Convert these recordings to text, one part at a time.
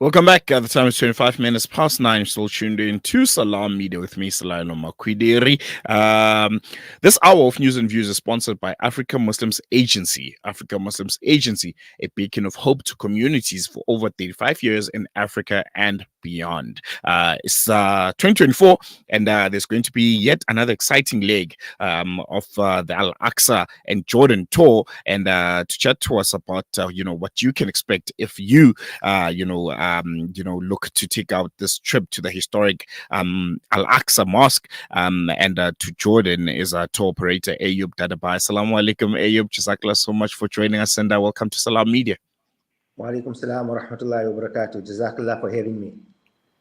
Welcome back. The time is 25 minutes past 9. Still tuned in to Salam Media with me, Salano Makwidiri. This hour of news and views is sponsored by Africa Muslims Agency. Africa Muslims Agency, a beacon of hope to communities for over 35 years in Africa and beyond. It's 2024, and there's going to be yet another exciting leg of the Al-Aqsa and Jordan tour. And to chat to us about, what you can expect if you look to take out this trip to the historic Al-Aqsa Mosque and to Jordan is our tour operator, Ayoob Dadabhay. Assalamu alaikum, Ayoob. Jazakallah so much for joining us and welcome to Salam Media. Wa alaikum salam wa rahmatullahi wa barakatuh. Jazakallah for having me.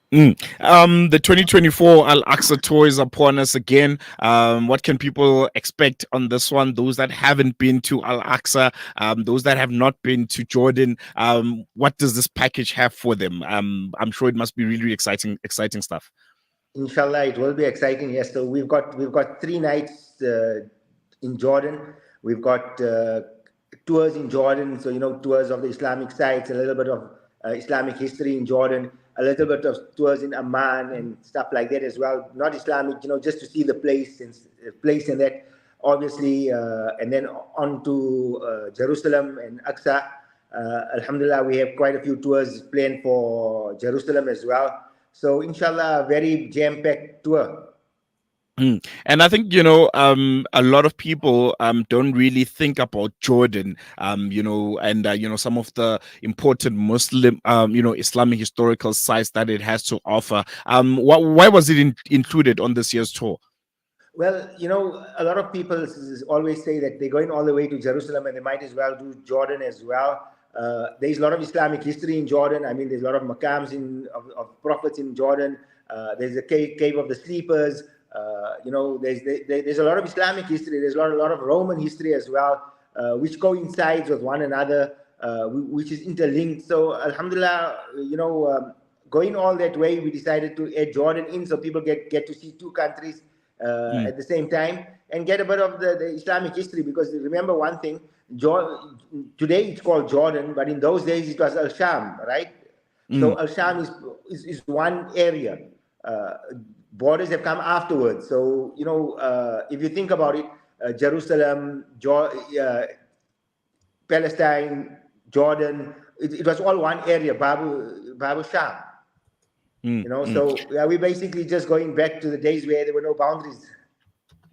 The 2024 Al-Aqsa tour is upon us again. What can people expect on this one? Those that haven't been to Al-Aqsa, those that have not been to Jordan, what does this package have for them? I'm sure it must be really exciting stuff. Inshallah, it will be exciting. Yes, so we've got 3 nights in Jordan. We've got tours in Jordan, so tours of the Islamic sites, a little bit of Islamic history in Jordan, a little bit of tours in Amman and stuff like that as well. Not Islamic, just to see the place and that, obviously, and then on to Jerusalem and Aqsa. Alhamdulillah, we have quite a few tours planned for Jerusalem as well. So, inshallah, a very jam-packed tour. And I think, a lot of people don't really think about Jordan, and some of the important Muslim, Islamic historical sites that it has to offer. Why was it included on this year's tour? Well, a lot of people always say that they're going all the way to Jerusalem and they might as well do Jordan as well. There's a lot of Islamic history in Jordan. I mean, there's a lot of maqams of prophets in Jordan. There's the cave of the sleepers. There's a lot of Islamic history. There's a lot of Roman history as well, which coincides with one another, which is interlinked. So, alhamdulillah, going all that way, we decided to add Jordan in so people get to see 2 countries at the same time and get a bit of the Islamic history. Because remember one thing, today it's called Jordan, but in those days it was Al-Sham, right? So Al-Sham is one area. Borders have come afterwards. So, if you think about it, Jerusalem, Palestine, Jordan, it was all one area, Babu Sham. So we're basically just going back to the days where there were no boundaries.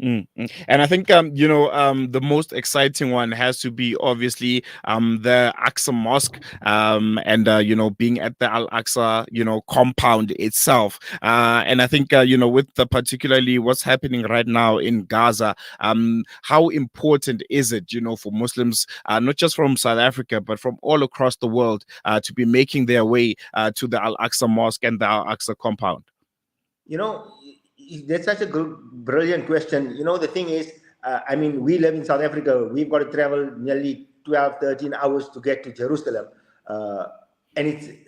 And I think the most exciting one has to be obviously the Aqsa Mosque and being at the Al-Aqsa compound itself, and I think with particularly what's happening right now in Gaza, how important is it for Muslims, not just from South Africa but from all across the world, to be making their way to the Al-Aqsa Mosque and the Al-Aqsa compound? That's such a brilliant question. The thing is, we live in South Africa. We've got to travel nearly 12, 13 hours to get to Jerusalem. And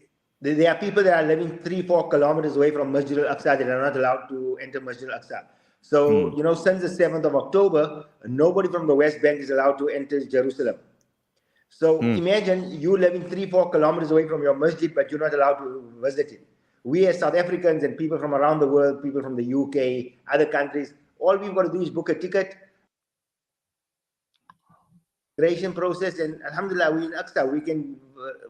there are people that are living 3-4 kilometers away from Masjid al-Aqsa that are not allowed to enter Masjid al-Aqsa. So, since the 7th of October, nobody from the West Bank is allowed to enter Jerusalem. So imagine you living 3-4 kilometers away from your masjid, but you're not allowed to visit it. We as South Africans and people from around the world, people from the UK, other countries, all we've got to do is book a ticket, migration process, and alhamdulillah, we're in Aqsa. We can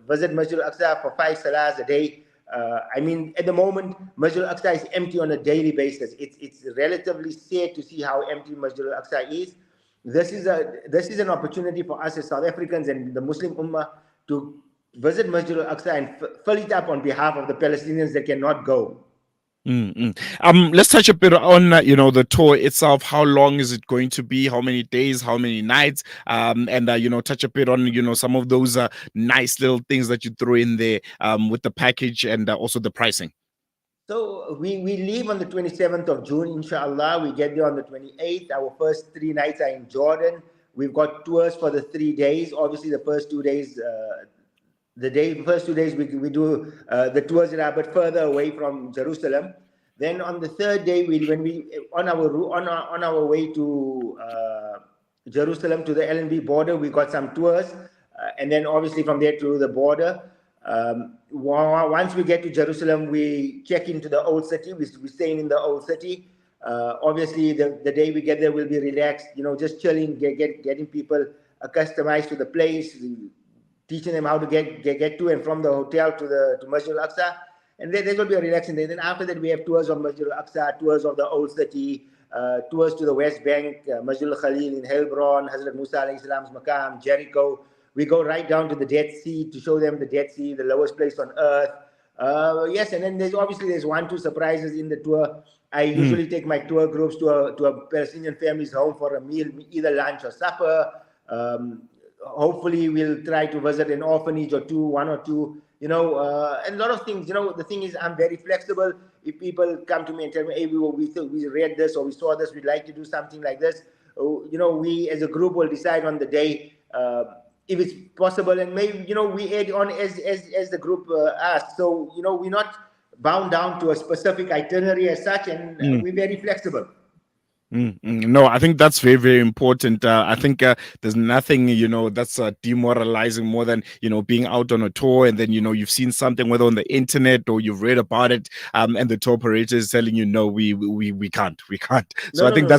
visit Masjid al-Aqsa for 5 salahs a day. At the moment, Masjid al-Aqsa is empty on a daily basis. It's relatively sad to see how empty Masjid al-Aqsa is. This is an opportunity for us as South Africans and the Muslim Ummah to visit Masjid al-Aqsa and fill it up on behalf of the Palestinians that cannot go. Let's touch a bit on the tour itself. How long is it going to be? How many days? How many nights? And touch a bit on some of those nice little things that you throw in there with the package and also the pricing. So we leave on the 27th of June, inshallah. We get there on the 28th. Our first 3 nights are in Jordan. We've got tours for the 3 days. Obviously, the first 2 days. First 2 days we do the tours that are a bit further away from Jerusalem. Then on the 3rd day, when we on our way to Jerusalem to the LNB border, we got some tours, and then obviously from there to the border. Once we get to Jerusalem, we check into the old city. We're staying in the old city. Obviously, the day we get there, we'll be relaxed, just chilling, getting people customized to the place, teaching them how to get to and from the hotel to Masjid Al-Aqsa. And then there will be a relaxing day. Then after that, we have tours of Masjid Al-Aqsa, tours of the old city, tours to the West Bank, Masjid Al-Khalil in Hebron, Hazrat Musa alayhi salam's Maqam, Jericho. We go right down to the Dead Sea to show them the Dead Sea, the lowest place on earth. Yes, and then there's 1-2 surprises in the tour. I usually take my tour groups to a Palestinian family's home for a meal, either lunch or supper. Hopefully, we'll try to visit an orphanage or one or two. And a lot of things. The thing is, I'm very flexible. If people come to me and tell me, "Hey, we read this or we saw this, we'd like to do something like this," we as a group will decide on the day if it's possible, and maybe we add on as the group asks. So we're not bound down to a specific itinerary as such, and we're very flexible. No, I think that's very, very important. I think there's nothing, that's demoralizing more than, being out on a tour and then, you've seen something, whether on the internet or you've read about it, and the tour operator is telling you, no, we can't. So I think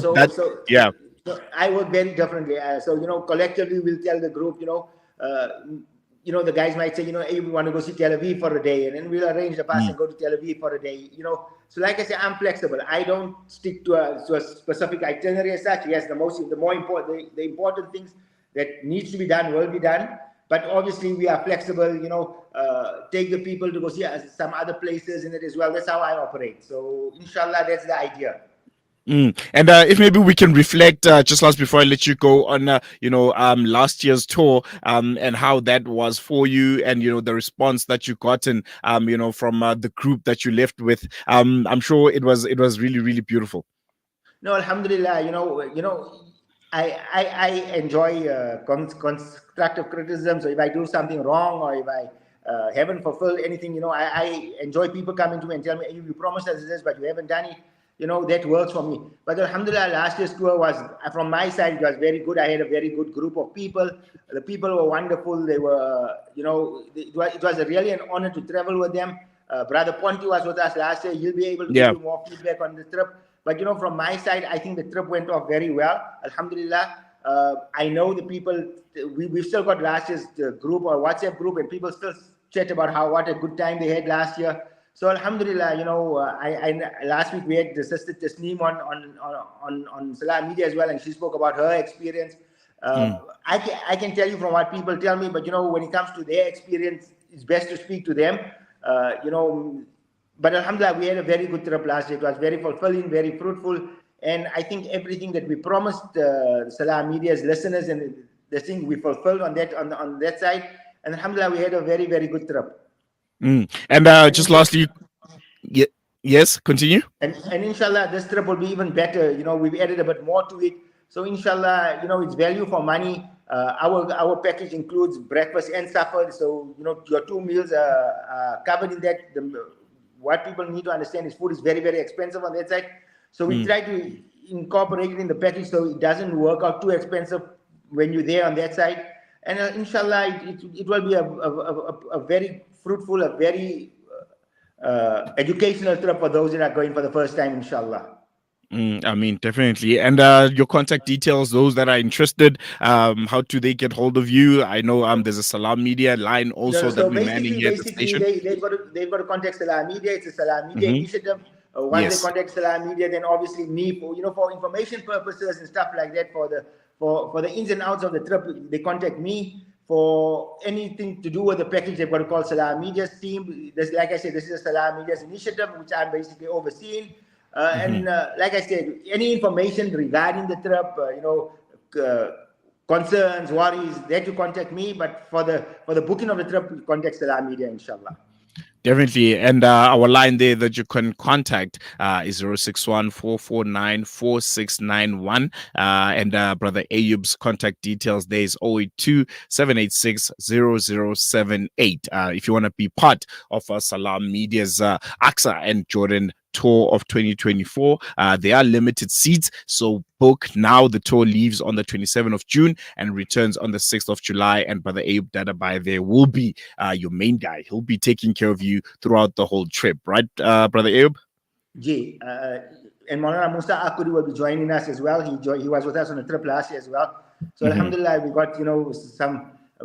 yeah. So I work very differently. So, collectively we'll tell the group, the guys might say, hey, we want to go see Tel Aviv for a day, and then we'll arrange the bus and go to Tel Aviv for a day, So like I say, I'm flexible. I don't stick to a specific itinerary as such. Yes, the more important, the important things that needs to be done will be done. But obviously we are flexible, take the people to go see some other places in it as well. That's how I operate. So inshallah, that's the idea. And if maybe we can reflect just last before I let you go on, last year's tour, and how that was for you, and the response that you gotten, from the group that you left with. I'm sure it was really, really beautiful. No, alhamdulillah. I enjoy constructive criticism. So if I do something wrong or if I haven't fulfilled anything, I enjoy people coming to me and tell me, hey, you promised us this, but you haven't done it. That works for me. But alhamdulillah, last year's tour was, from my side, it was very good. I had a very good group of people. The people were wonderful. They were, it was really an honor to travel with them. Brother Ponti was with us last year. He'll be able to give you more feedback on the trip. But, from my side, I think the trip went off very well. Alhamdulillah. I know the people, we've still got last year's group or WhatsApp group, and people still chat about what a good time they had last year. So alhamdulillah, I last week we had the sister Tasneem on Salam Media as well, and she spoke about her experience. I can tell you from what people tell me, but when it comes to their experience, it's best to speak to them. But alhamdulillah, we had a very good trip last year. It was very fulfilling, very fruitful, and I think everything that we promised Salam Media's listeners and the thing we fulfilled on that side. And alhamdulillah, we had a very, very good trip. And just lastly, yes, continue. And inshallah, this trip will be even better. We've added a bit more to it. So inshallah, it's value for money. Our package includes breakfast and supper. So, your 2 meals are covered in that. What people need to understand is food is very, very expensive on that side. So we try to incorporate it in the package so it doesn't work out too expensive when you're there on that side. And inshallah, it will be a very fruitful, a very educational trip for those that are going for the first time, inshallah. I mean, definitely. And your contact details, those that are interested, how do they get hold of you? I know there's a Salam Media line also that we're manning here at the station. They've got to contact Salam Media. It's a Salam Media initiative. Once they contact Salam Media, then obviously me, for information purposes and stuff like that, for the ins and outs of the trip, they contact me. For anything to do with the package, they've got to call Salam Media's team. Like I said, this is a Salam Media's initiative, which I'm basically overseeing. And like I said, any information regarding the trip, concerns, worries, they have to contact me. But for the booking of the trip, contact Salam Media, inshallah. Definitely. And our line there that you can contact is 061 449 4691. And Brother Ayoob's contact details there is 082 786 0078. If you want to be part of Salam Media's Aqsa and Jordan tour of 2024. There are limited seats, so book now. The tour leaves on the 27th of June and returns on the 6th of July. And Brother Ayoob Dadabhay there will be your main guy. He'll be taking care of you throughout the whole trip, right, Brother Ayoob? G. And Maulana Musa Akuri will be joining us as well. He was with us on the trip last year as well. So Alhamdulillah, we got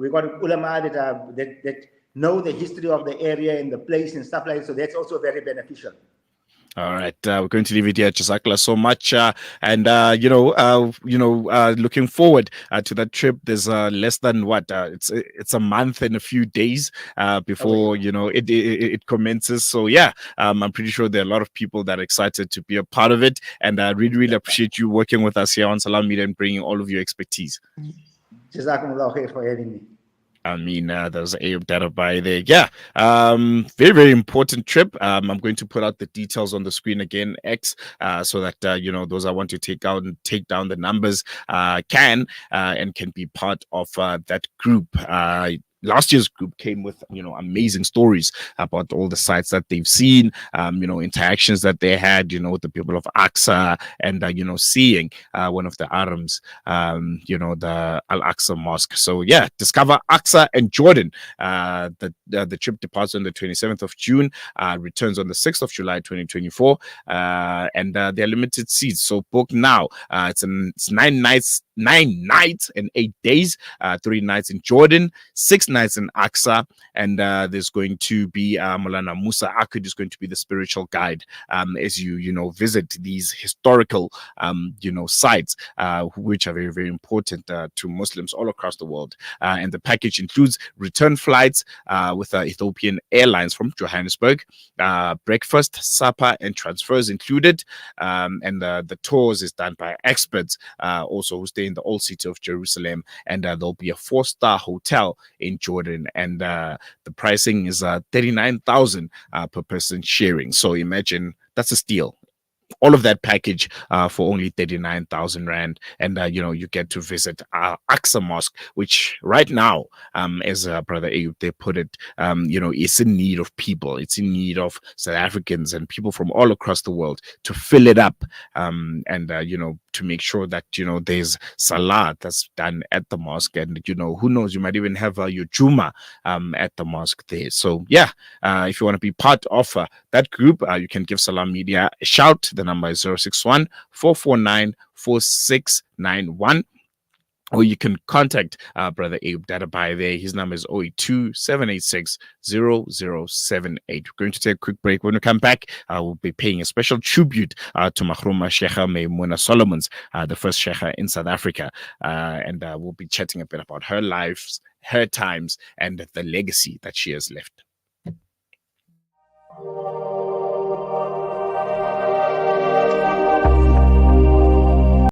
we got ulama that know the history of the area and the place and stuff like that. So that's also very beneficial. All right, we're going to leave it here. Jazakallah so much, and looking forward to that trip. There's less than it's a month and a few days before it commences. So yeah, I'm pretty sure there are a lot of people that are excited to be a part of it, and I really appreciate you working with us here on Salam Media and bringing all of your expertise. Jazakumullah khair for having me. I mean, there's Ayoob Dadabhay there. Yeah, very important trip. I'm going to put out the details on the screen again, X, so that those I want to take down the numbers can be part of that group. Last year's group came with amazing stories about all the sites that they've seen, interactions that they had, with the people of Aqsa, and seeing one of the Arams, the Al-Aqsa mosque. So yeah, discover Aqsa and Jordan. The trip departs on the 27th of June, returns on the 6th of July 2024, and they're limited seats, so book now. It's 9 nights and 8 days, 3 nights in Jordan, 6 nights in Aqsa, and there's going to be Maulana Musa Akud is going to be the spiritual guide as you visit these historical sites, which are very important to Muslims all across the world. And the package includes return flights with Ethiopian Airlines from Johannesburg, breakfast, supper, and transfers included, and the tours is done by experts also who stay in the old city of Jerusalem, and there'll be a 4-star hotel in Jordan, and the pricing is 39,000 per person sharing. So imagine, that's a steal. All of that package for only 39,000 rand, and you get to visit Aqsa Mosque, which right now, as Brother Ayoob they put it, it's in need of people. It's in need of South Africans and people from all across the world to fill it up, and to make sure that there's salah that's done at the mosque, and who knows, you might even have your Juma at the mosque there. So yeah, if you want to be part of that group, you can give Salam Media a shout. The number is 061 449 4691. Or you can contact Brother Ayoob Dadabhay there. His number is 082 786 0078. We're going to take a quick break. When we come back, we'll be paying a special tribute to Mahruma Sheikha Maimuna Solomons, the first Sheikha in South Africa. And we'll be chatting a bit about her lives, her times, and the legacy that she has left.